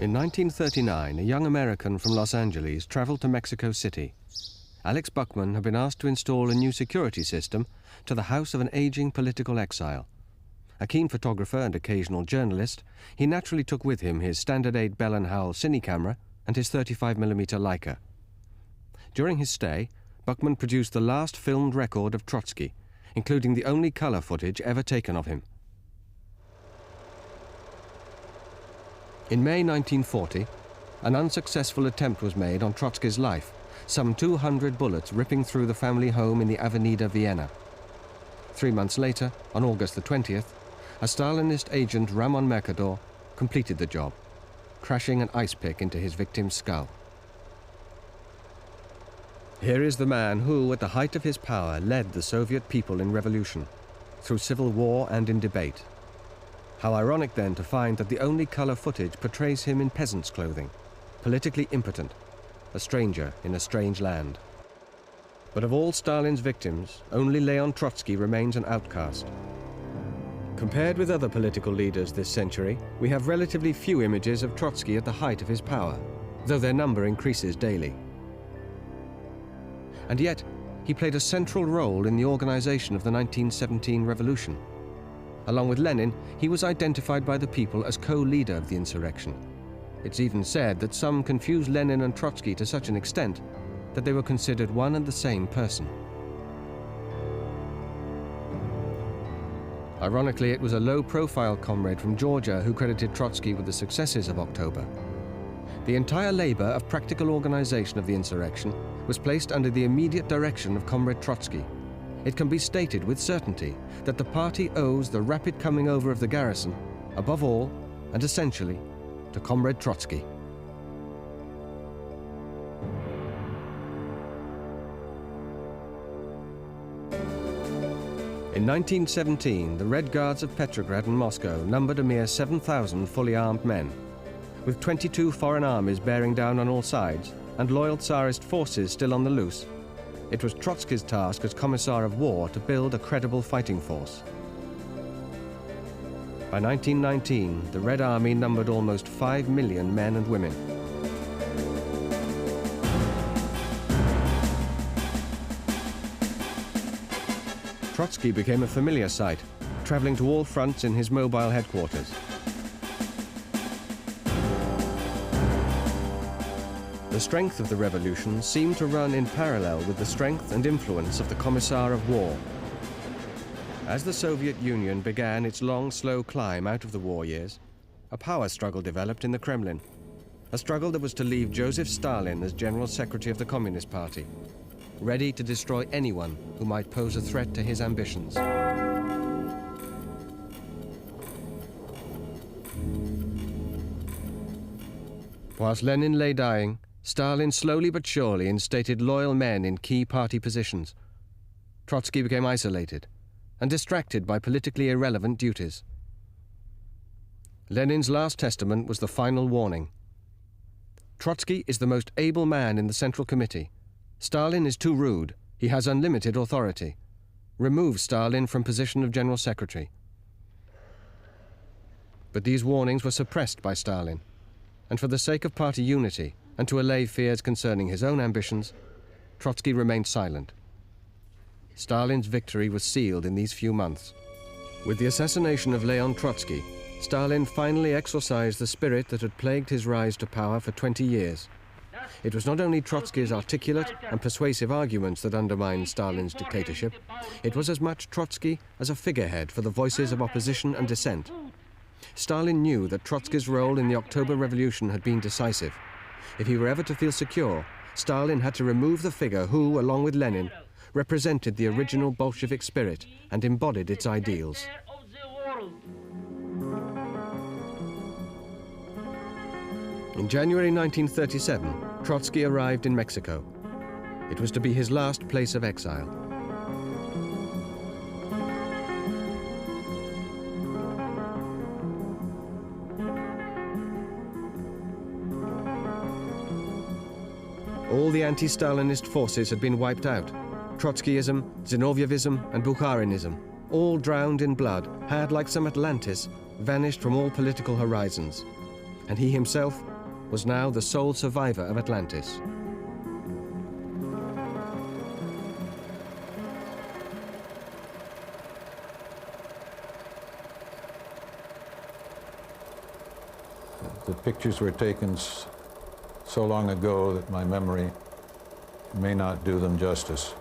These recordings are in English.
In 1939, a young American from Los Angeles traveled to Mexico City. Alex Buckman had been asked to install a new security system to the house of an aging political exile. A keen photographer and occasional journalist, he naturally took with him his Standard 8 Bell & Howell cine camera and his 35mm Leica. During his stay, Buckman produced the last filmed record of Trotsky, including the only color footage ever taken of him. In May 1940, an unsuccessful attempt was made on Trotsky's life, some 200 bullets ripping through the family home in the Avenida Vienna. 3 months later, on August the 20th, a Stalinist agent, Ramon Mercador, completed the job, crashing an ice pick into his victim's skull. Here is the man who, at the height of his power, led the Soviet people in revolution, through civil war and in debate. How ironic, then, to find that the only color footage portrays him in peasant's clothing, politically impotent, a stranger in a strange land. But of all Stalin's victims, only Leon Trotsky remains an outcast. Compared with other political leaders this century, we have relatively few images of Trotsky at the height of his power, though their number increases daily. And yet, he played a central role in the organization of the 1917 revolution. Along with Lenin, he was identified by the people as co-leader of the insurrection. It's even said that some confused Lenin and Trotsky to such an extent that they were considered one and the same person. Ironically, it was a low-profile comrade from Georgia who credited Trotsky with the successes of October. The entire labor of practical organization of the insurrection was placed under the immediate direction of Comrade Trotsky. It can be stated with certainty that the party owes the rapid coming over of the garrison, above all, and essentially, to Comrade Trotsky. In 1917, the Red Guards of Petrograd and Moscow numbered a mere 7,000 fully armed men. With 22 foreign armies bearing down on all sides, and loyal Tsarist forces still on the loose, it was Trotsky's task as Commissar of War to build a credible fighting force. By 1919, the Red Army numbered almost 5 million men and women. Trotsky became a familiar sight, traveling to all fronts in his mobile headquarters. The strength of the revolution seemed to run in parallel with the strength and influence of the Commissar of War. As the Soviet Union began its long, slow climb out of the war years, a power struggle developed in the Kremlin, a struggle that was to leave Joseph Stalin as General Secretary of the Communist Party, ready to destroy anyone who might pose a threat to his ambitions. Whilst Lenin lay dying, Stalin slowly but surely instated loyal men in key party positions. Trotsky became isolated and distracted by politically irrelevant duties. Lenin's last testament was the final warning. Trotsky is the most able man in the Central Committee. Stalin is too rude. He has unlimited authority. Remove Stalin from position of General Secretary. But these warnings were suppressed by Stalin, and for the sake of party unity, and to allay fears concerning his own ambitions, Trotsky remained silent. Stalin's victory was sealed in these few months. With the assassination of Leon Trotsky, Stalin finally exorcised the spirit that had plagued his rise to power for 20 years. It was not only Trotsky's articulate and persuasive arguments that undermined Stalin's dictatorship, it was as much Trotsky as a figurehead for the voices of opposition and dissent. Stalin knew that Trotsky's role in the October Revolution had been decisive. If he were ever to feel secure, Stalin had to remove the figure who, along with Lenin, represented the original Bolshevik spirit and embodied its ideals. In January 1937, Trotsky arrived in Mexico. It was to be his last place of exile. All the anti-Stalinist forces had been wiped out. Trotskyism, Zinovievism, and Bukharinism, all drowned in blood, had, like some Atlantis, vanished from all political horizons. And he himself was now the sole survivor of Atlantis. The pictures were taken so long ago that my memory may not do them justice.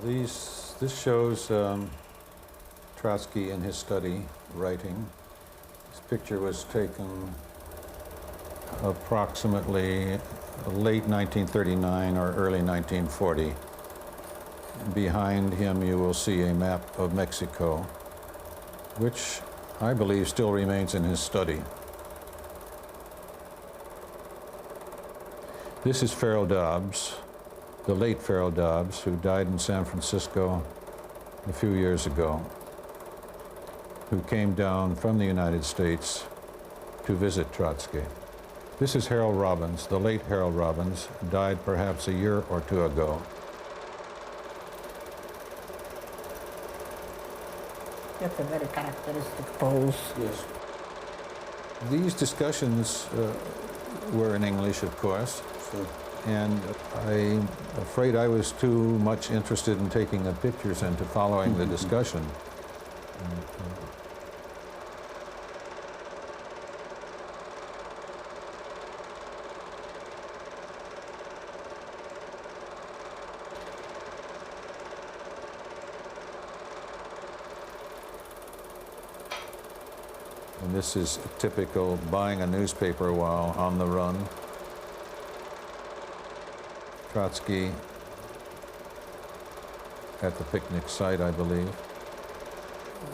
This shows Trotsky in his study writing. This picture was taken approximately late 1939 or early 1940. Behind him you will see a map of Mexico, which I believe still remains in his study. This is Farrell Dobbs, the late Farrell Dobbs, who died in San Francisco a few years ago, who came down from the United States to visit Trotsky. This is Harold Robbins, the late Harold Robbins, died perhaps a year or two ago. That's a very characteristic pose. Yes. These discussions were in English, of course. Sure. And I'm afraid I was too much interested in taking the pictures and to following the discussion. And this is typical buying a newspaper while on the run. Trotsky at the picnic site, I believe.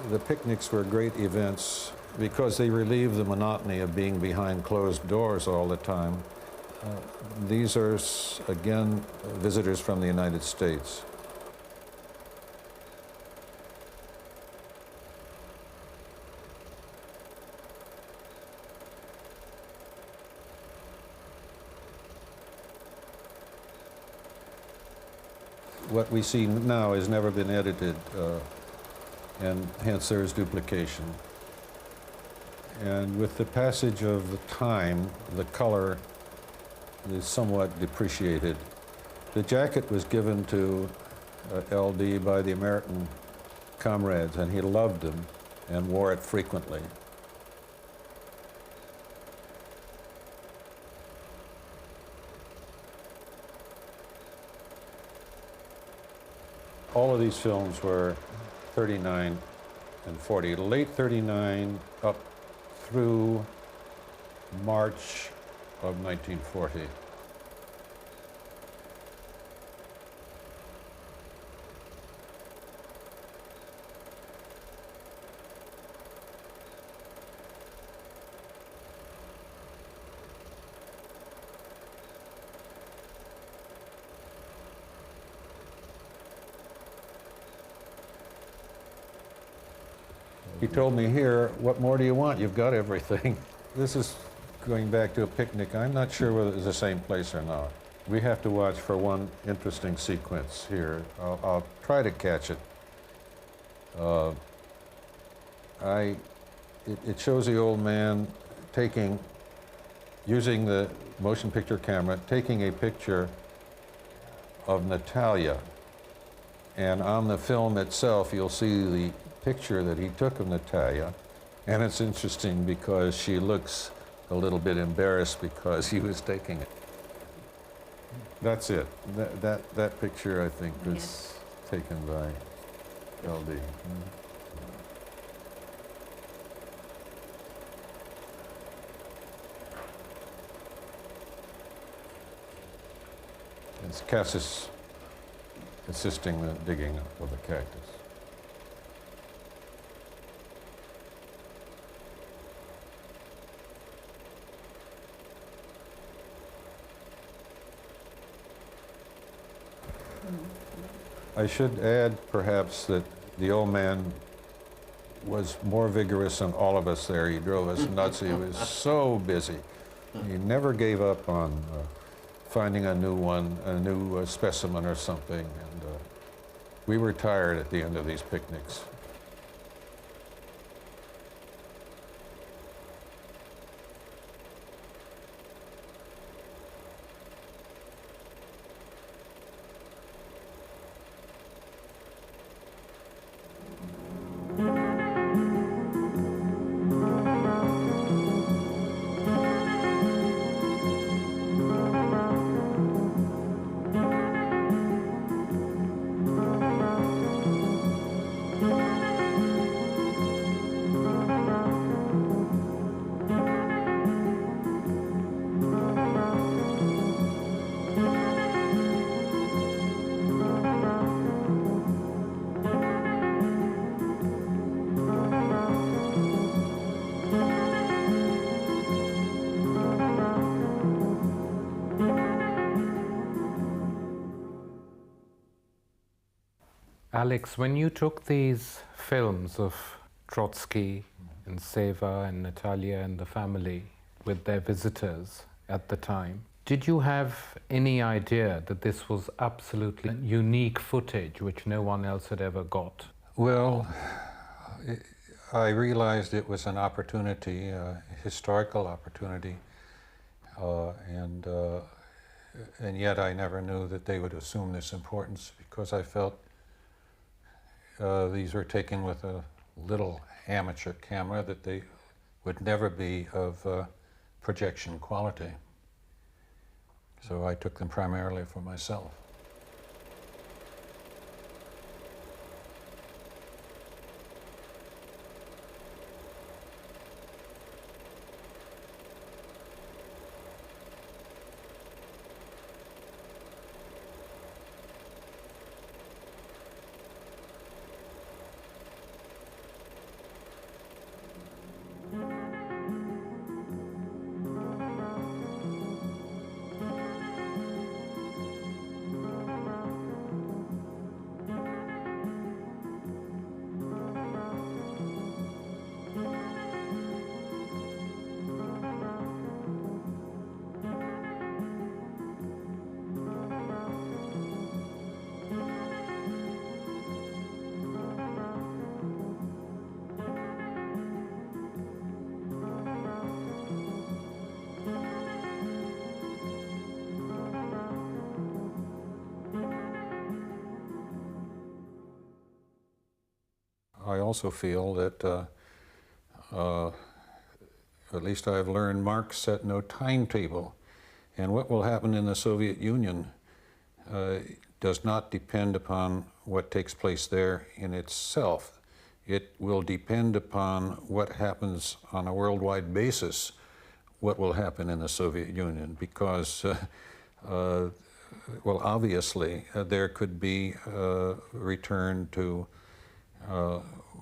The picnics were great events because they relieved the monotony of being behind closed doors all the time. These are, again, visitors from the United States. What we see now has never been edited, and hence there is duplication. And with the passage of the time, the color is somewhat depreciated. The jacket was given to LD by the American comrades, and he loved them and wore it frequently. All of these films were 39 and 40, late 39 up through March of 1940. He told me here, what more do you want? You've got everything. This is going back to a picnic. I'm not sure whether it's the same place or not. We have to watch for one interesting sequence here. I'll try to catch it. It shows the old man using the motion picture camera, taking a picture of Natalia. And on the film itself, you'll see the picture that he took of Natalia, and it's interesting because she looks a little bit embarrassed because he was taking it. That's it. That picture, I think, was taken by LD. It's Cassis assisting the digging of the cactus. I should add, perhaps, that the old man was more vigorous than all of us there. He drove us nuts. He was so busy. He never gave up on finding a new one, a new specimen or something. And we were tired at the end of these picnics. Alex, when you took these films of Trotsky and Seva and Natalia and the family with their visitors at the time, did you have any idea that this was absolutely unique footage which no one else had ever got? Well, I realized it was an opportunity, a historical opportunity, and yet I never knew that they would assume this importance, because I felt these were taken with a little amateur camera, that they would never be of projection quality. So I took them primarily for myself. I also feel that, at least I've learned, Marx set no timetable. And what will happen in the Soviet Union does not depend upon what takes place there in itself. It will depend upon what happens on a worldwide basis, what will happen in the Soviet Union, because well, obviously, there could be a return to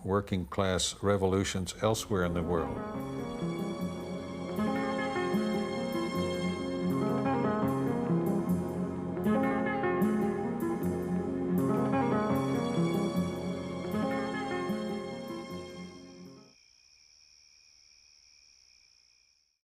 working class revolutions elsewhere in the world.